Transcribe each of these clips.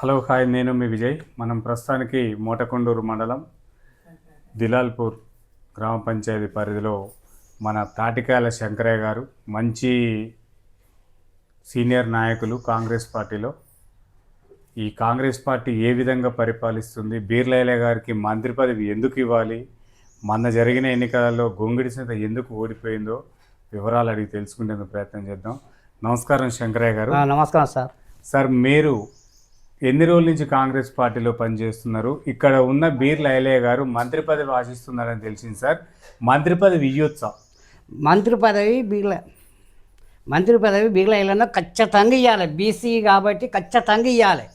Hello hi, నేను మీ విజయ్. మనం ప్రస్తుతానికి మోటకొండూరు మండలం దిలాల్పూర్ గ్రామ పంచాయతీ పరిధిలో మన తాటికాయల శంకరయ్య గారు మంచి సీనియర్ నాయకులు కాంగ్రెస్ పార్టీలో. ఈ కాంగ్రెస్ పార్టీ ఏ విధంగా పరిపాలిస్తుంది, బీర్లైల గారికి మంత్రి పదవి ఎందుకు ఇవ్వాలి, మొన్న జరిగిన ఎన్నికలలో గొంగిడి సింత ఎందుకు ఓడిపోయిందో వివరాలు అడిగి తెలుసుకునేందుకు ప్రయత్నం చేద్దాం. నమస్కారం శంకరయ్య గారు. నమస్కారం సార్. సార్, మీరు ఎన్ని రోజుల నుంచి కాంగ్రెస్ పార్టీలో పనిచేస్తున్నారు? ఇక్కడ ఉన్న బీర్ల ఐలయ్య గారు మంత్రి పదవి ఆశిస్తున్నారని తెలిసింది సార్. మంత్రి పదవి ఇవ్వచ్చా? మంత్రి పదవి బీర్ల ఐలన్న ఖచ్చితంగా ఇవ్వాలి. బీసీ కాబట్టి ఖచ్చితంగా ఇవ్వాలి.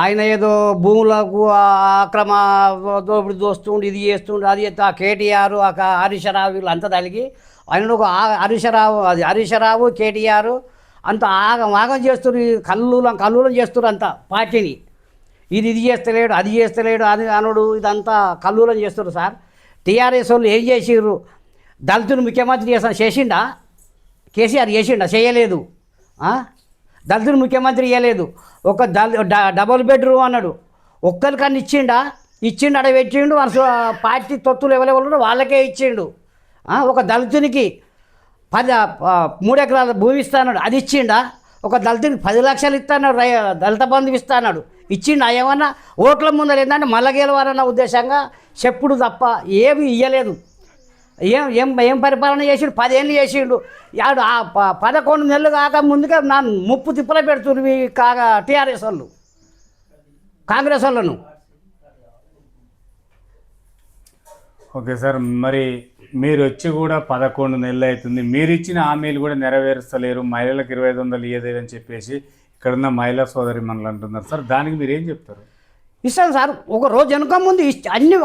ఆయన ఏదో భూములకు అక్రమ దోపిడి దోస్తుండు, ఇది చేస్తుండు, అది ఆ కేటీఆర్ హరీశ్రావు వీళ్ళు అంతా తలిగి ఆయన ఒక హరీశ్రావు కేటీఆర్ అంత ఆగం చేస్తున్నారు. కల్లులం చేస్తున్నారు అంతా పార్టీని. ఇది చేస్తలేడు, అది చేస్తలేడు, అది అనుడు ఇదంతా కల్లులం చేస్తున్నారు సార్. టీఆర్ఎస్ వాళ్ళు ఏం చేసిర్రు? దళితులు ముఖ్యమంత్రి చేసిండా? కేసీఆర్ చేసిండా? చేయలేదు. దళితులు ముఖ్యమంత్రి చేయలేదు. ఒక డబుల్ బెడ్రూమ్ అన్నాడు, ఒక్కరికన్నా ఇచ్చిండు అడ పెట్టిండు. పార్టీ తొత్తులు ఎవరెవరు వాళ్ళకే ఇచ్చిండు. ఒక దళితునికి 3 ఎకరాల భూమి ఇస్తాడు, అది ఇచ్చిండా? ఒక దళితునికి 10 లక్షలు ఇస్తాడు, దళిత బంధువు ఇస్తాడు, ఇచ్చిండా? ఏమన్నా ఓట్ల ముందర ఏంటంటే మళ్ళా గెలవాలన్న ఉద్దేశంగా చెప్పుడు తప్ప ఏమి ఇయ్యలేదు. ఏం పరిపాలన చేసిండు? 10 ఏళ్ళు చేసిండు. ఆడు 11 నెలలు కాక ముందుగా నా ముప్పు తిప్పల పెడుతున్నారు కాగా టీఆర్ఎస్ వాళ్ళు కాంగ్రెస్ వాళ్ళను. ఓకే సార్, మరి మీరు వచ్చి కూడా 11 నెలలు అవుతుంది. మీరు ఇచ్చిన హామీలు కూడా నెరవేరుస్తలేరు. మహిళలకు 2500 ఇయ్యదేదని చెప్పేసి ఇక్కడున్న మహిళా సోదరి మనలు అంటున్నారు సార్. దానికి మీరు ఏం చెప్తారు? ఇస్తాను సార్. ఒక రోజు వెనుక ముందు అన్ని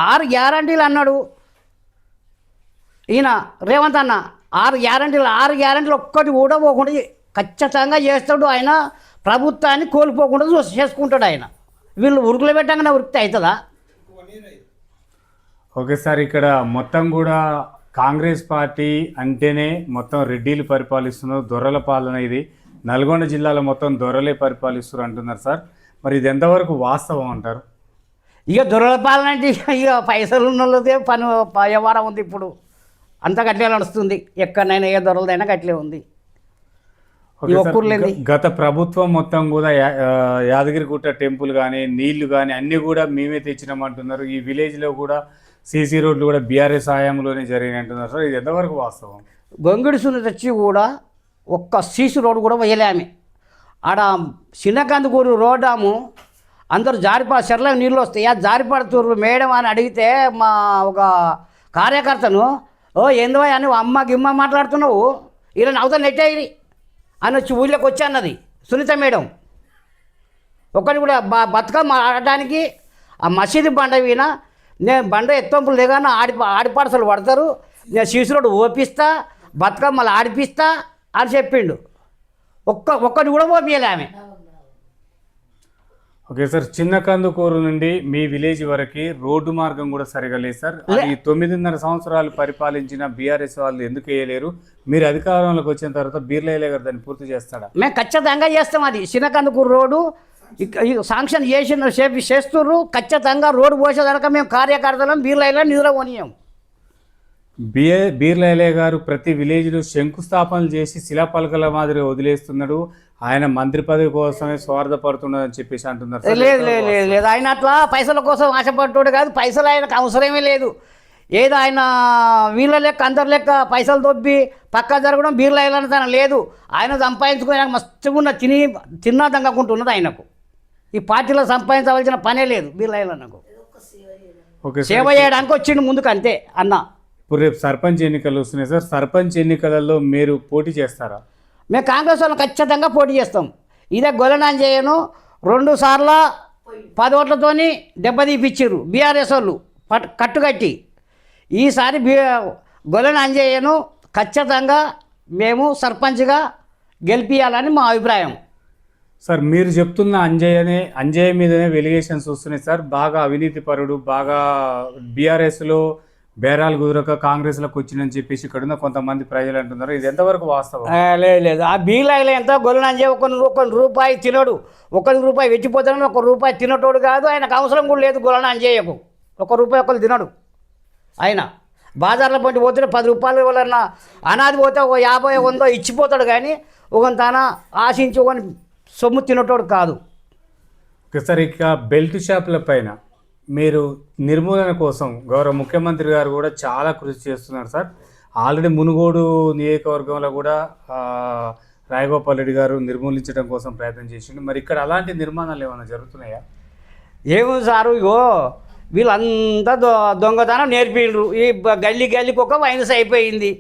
6 గ్యారంటీలు అన్నాడు ఈయన రేవంత్ అన్న. 6 గ్యారంటీలు ఒక్కటి కూడా పోకుండా ఖచ్చితంగా చేస్తాడు ఆయన. ప్రభుత్వాన్ని కోల్పోకుండా చేసుకుంటాడు ఆయన. వీళ్ళు ఉరుకులు పెట్టంగానే ఉరికితే అవుతుందా? ఓకే సార్, ఇక్కడ మొత్తం కూడా కాంగ్రెస్ పార్టీ అంటేనే మొత్తం రెడ్డిలు పరిపాలిస్తున్నారు, దొరల పాలన ఇది. నల్గొండ జిల్లాలో మొత్తం దొరలే పరిపాలిస్తున్నారు అంటున్నారు సార్. మరి ఇది ఎంతవరకు వాస్తవం అంటారు? ఇక దొరల పాలన అంటే ఇక పైసలు ఉన్న వాళ్ళదే పని వ్యవహారం ఉంది. ఇప్పుడు అంతా గట్లే నడుస్తుంది. ఎక్కడైనా ఏ దొరలదైనా గట్లే ఉంది. గత ప్రభుత్వం మొత్తం కూడా యాదగిరిగుట్ట టెంపుల్ కానీ నీళ్లు కానీ అన్నీ కూడా మేమే తెచ్చినామంటున్నారు. ఈ విలేజ్లో కూడా సీసీ రోడ్లు కూడా బీఆర్ఎస్ హయాంలోనే జరిగినాయి అంటున్నారు సార్. ఇది ఎంతవరకు వాస్తవం? గొంగిడిసుని తెచ్చి కూడా ఒక్క సీసీ రోడ్డు కూడా వేయలేమే. ఆడ చిన్నకందుకూరు రోడ్డాము అందరూ చెర్ల నీళ్ళు వస్తాయి, ఆ జారిపడుతుర్రు మేడం అని అడిగితే మా ఒక కార్యకర్తను, ఏందో అని అమ్మ గిమ్మ మాట్లాడుతున్నావు, ఇలా నవ్వుతా నెట్టేది అని వచ్చి ఊళ్ళోకి వచ్చి అన్నది సునీత మేడం. ఒకటి కూడా బతుకమ్మ ఆడటానికి ఆ మసీదు బండ వీణ నేను బండ ఎత్తంపులు దిగాను, ఆడిపాడసలు పడతారు, నేను శిశురుడు ఓపిస్తా, బతుకమ్మలు ఆడిపిస్తా అని చెప్పిండు. ఒక్కటి కూడా ఓపియలే ఆమె. ఓకే సార్, చిన్న కందుకూరు నుండి మీ విలేజ్ వరకు రోడ్డు మార్గం కూడా సరిగా లేదు సార్. అది 9.5 సంవత్సరాలు పరిపాలించిన బీఆర్ఎస్ వాళ్ళు ఎందుకు వేయలేరు? మీరు అధికారంలోకి వచ్చిన తర్వాత బీర్లైల గారు దాన్ని పూర్తి చేస్తాడా? మేము ఖచ్చితంగా చేస్తాం. అది చిన్న కందుకూరు రోడ్డు శాంక్షన్ చేస్తుర్రు. ఖచ్చితంగా రోడ్డు పోసేదాక మేము కార్యకర్తలను బీర్లైల నిధులు కొనియాం. బీర్లైల గారు ప్రతి విలేజ్లో శంకుస్థాపనలు చేసి శిలాపలకల మాదిరి వదిలేస్తున్నాడు. ఆయన మంత్రి పదవి కోసమే స్వార్థపడుతున్నాడు అని చెప్పేసి అంటున్నారు. లేదు, ఆయన అట్లా పైసల కోసం ఆశపడ్డాడు కాదు. పైసలు ఆయనకు అవసరమే లేదు. ఏదో ఆయన వీళ్ళ లెక్క అందరి లెక్క పైసలు దొబ్బి పక్క జరగడం బీర్లైల తన లేదు. ఆయన సంపాదించుకుని మస్తుగా తిన్నా దంగకుంటున్నది ఆయనకు. ఈ పార్టీలో సంపాదించవలసిన పనే లేదు బీర్లైలకు. సేవ చేయడానికి వచ్చిండు ముందుకు, అంతే అన్న. ఇప్పుడు రేపు సర్పంచ్ ఎన్నికలు వస్తున్నాయి సార్. సర్పంచ్ ఎన్నికలలో మీరు పోటీ చేస్తారా? మేము కాంగ్రెస్ వాళ్ళని ఖచ్చితంగా పోటీ చేస్తాం. ఇదే గొల్లనాంజయ్యను 2 సార్లు 10 ఓట్లతోని దెబ్బతీపిచ్చిర్రు బీఆర్ఎస్ వాళ్ళు కట్టుకట్టి. ఈసారి గొల్లనాంజయ్యను ఖచ్చితంగా మేము సర్పంచ్గా గెలిపించాలని మా అభిప్రాయం. సార్, మీరు చెప్తున్న అంజయ్య మీదనే వెలిగేషన్స్ వస్తున్నాయి సార్. బాగా అవినీతి పరుడు, బాగా బీఆర్ఎస్లో బేరాలు కుదరక కాంగ్రెస్లోకి వచ్చిందని చెప్పేసి ఇక్కడ ఉన్న కొంతమంది ప్రజలు అంటున్నారు. ఇది ఎంతవరకు వాస్తవం? లేదు లేదు, ఆ బీలాయిలో ఎంత గొల్లనంజే ఒక రూపాయి తినడు, ఒక రూపాయి వెచ్చిపోతాడని ఒక రూపాయి తినటోడు కాదు. ఆయనకు అవసరం కూడా లేదు గొల్లనంజేయకు. ఒక రూపాయి ఒకరు తినడు ఆయన. బాజార్లో పంటి పోతే 10 రూపాయలు వాళ్ళన్న అనాది పోతే ఒక 50 100 ఇచ్చిపోతాడు, కానీ ఒక తన ఆశించి ఒక సొమ్ము తినటోడు కాదు. ఒకసారి ఇక బెల్ట్ షాపుల పైన మీరు నిర్మూలన కోసం గౌరవ ముఖ్యమంత్రి గారు కూడా చాలా కృషి చేస్తున్నారు సార్. ఆల్రెడీ మునుగోడు నియోజకవర్గంలో కూడా రాయగోపాల్ రెడ్డి గారు నిర్మూలించడం కోసం ప్రయత్నం చేసిండు. మరి ఇక్కడ అలాంటి నిర్మాణాలు ఏమైనా జరుగుతున్నాయా? ఏమో సారు, ఇగో వీళ్ళంతా దొంగతనం నేర్పిండ్రు. ఈ గల్లీకి ఒక మైనస్ అయిపోయింది.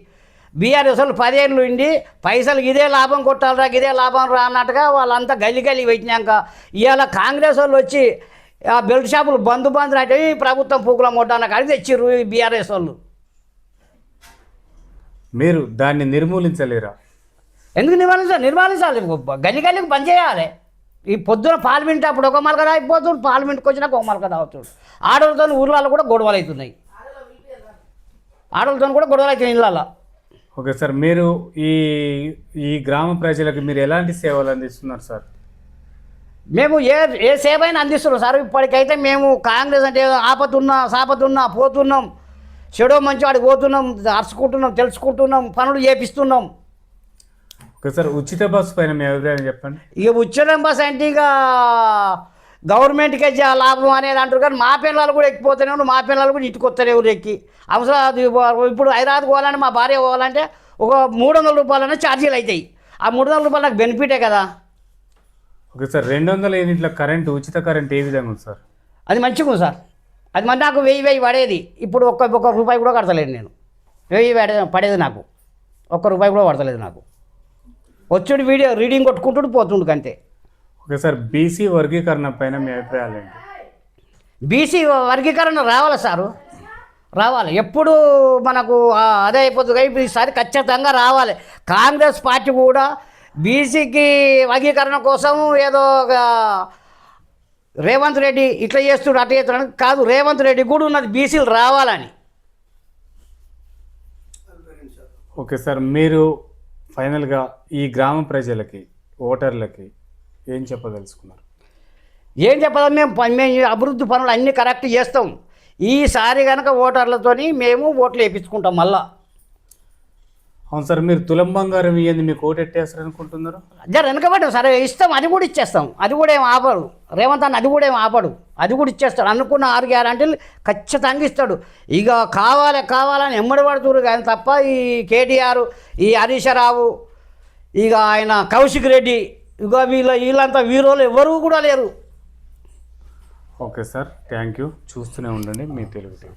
బీఆర్ఎస్ వాళ్ళు 10 ఏళ్ళు ఉండి పైసలు ఇదే లాభం కొట్టాలరా ఇదే లాభం రా అన్నట్టుగా వాళ్ళంతా గల్లి పెట్టినాక ఇవాళ కాంగ్రెస్ వాళ్ళు వచ్చి ఆ బెల్ట్ షాపులు బంధు అంటే ప్రభుత్వం పూకుల మొట్టాన కాడికి తెచ్చిర్రు ఈ బీఆర్ఎస్ వాళ్ళు. మీరు దాన్ని నిర్మూలించలేరా? ఎందుకు నిర్మాణించాలి? గల్లికి బంద్ చేయాలి. ఈ పొద్దున పార్లమెంట్ అప్పుడు ఒక మలక అయిపోతుంది, పార్లమెంట్కి వచ్చినాక ఒక మలక తాగుతుంది. ఆడవాళ్ళతో ఊర్లలో కూడా గొడవలు అవుతున్నాయి, ఆడవాళ్ళతో కూడా గొడవలు అవుతున్నాయి ఇళ్ళల్లో. ఓకే సార్, మీరు ఈ గ్రామ ప్రజలకు మీరు ఎలాంటి సేవలు అందిస్తున్నారు సార్? మేము ఏ సేవ అయినా అందిస్తున్నాం సార్. ఇప్పటికైతే మేము కాంగ్రెస్ అంటే ఆపతున్నా సాపతున్నా పోతున్నాం, చెడో మంచి వాడికి పోతున్నాం, అరుచుకుంటున్నాం, తెలుసుకుంటున్నాం, పనులు చేపిస్తున్నాం. ఓకే సార్, ఉచిత బస్సు పైన మీ అభిప్రాయం చెప్పండి. ఇక ఉచిత బస్ అంటే ఇక గవర్నమెంట్కే లాభం అనేది అంటారు, కానీ మా పిల్లలు కూడా ఎక్కిపోతూనే మా పిల్లలు కూడా ఇంటికి వస్తూనే ఎక్కి అవసరం. ఇప్పుడు హైదరాబాద్ పోవాలంటే మా భార్య పోవాలంటే ఒక 300 రూపాయలనే ఛార్జీలు అవుతాయి. ఆ 300 రూపాయలు నాకు బెనిఫిటే కదా. ఓకే సార్, 200 యూనిట్ల కరెంటు, ఉచిత కరెంట్ ఏ విధంగా ఉంది సార్? అది మంచిగా ఉంది సార్. అది మరి నాకు 1000 పడేది, ఇప్పుడు ఒక్క రూపాయి కూడా కడతలేదు నేను. 1000 పడేది నాకు, ఒక్క రూపాయి కూడా పడతలేదు నాకు. వచ్చుడు వీడియో రీడింగ్ కొట్టుకుంటూ పోతుండు అంతే. ఓకే సార్, బీసీ వర్గీకరణ పైన మీ అభిప్రాయాలు ఏంటి? బీసీ వర్గీకరణ రావాలి సారు, రావాలి. ఎప్పుడు మనకు అదే అయిపోతుంది, కానీ ఈసారి ఖచ్చితంగా రావాలి. కాంగ్రెస్ పార్టీ కూడా బీసీకి వర్గీకరణ కోసం ఏదో రేవంత్ రెడ్డి ఇట్లా చేస్తుడు అట్లా చేస్తున్నాడు కాదు, రేవంత్ రెడ్డి కూడా ఉన్నది బీసీలు రావాలని. ఓకే సార్, మీరు ఫైనల్గా ఈ గ్రామ ప్రజలకి, ఓటర్లకి ఏం చెప్పదలుచుకున్నారు? ఏం చెప్పాలి, మేము అభివృద్ధి పనులు అన్నీ కరెక్ట్ చేస్తాం. ఈసారి కనుక ఓటర్లతోని మేము ఓట్లు వేయించుకుంటాం మళ్ళా. అవును సార్, మీరు తులం బంగారం ఇవ్వండి మీకు ఓటు ఎట్టేస్తారు అనుకుంటున్నారు? జర వెనకబడ్డాం సరే, ఇస్తాం, అది కూడా ఇచ్చేస్తాం. అది కూడా ఏం ఆపడు రేవంత్ అన్న, అది కూడా ఏం ఆపడు, అది కూడా ఇచ్చేస్తాడు. అనుకున్న 6 గ్యారెంటీలు ఖచ్చితంగా ఇస్తాడు. ఇక కావాలని ఎమ్మడి పడుతున్నారు కానీ తప్ప ఈ కేటీఆర్, ఈ హరీష్ రావు, ఇక ఆయన కౌశిక్ రెడ్డి, ఇక వీళ్ళంతా వీరోళ్ళు ఎవరు కూడా లేరు. Okay sir, thank you. చూస్తూనే ఉండండి మీ తెలుగు టీవీ.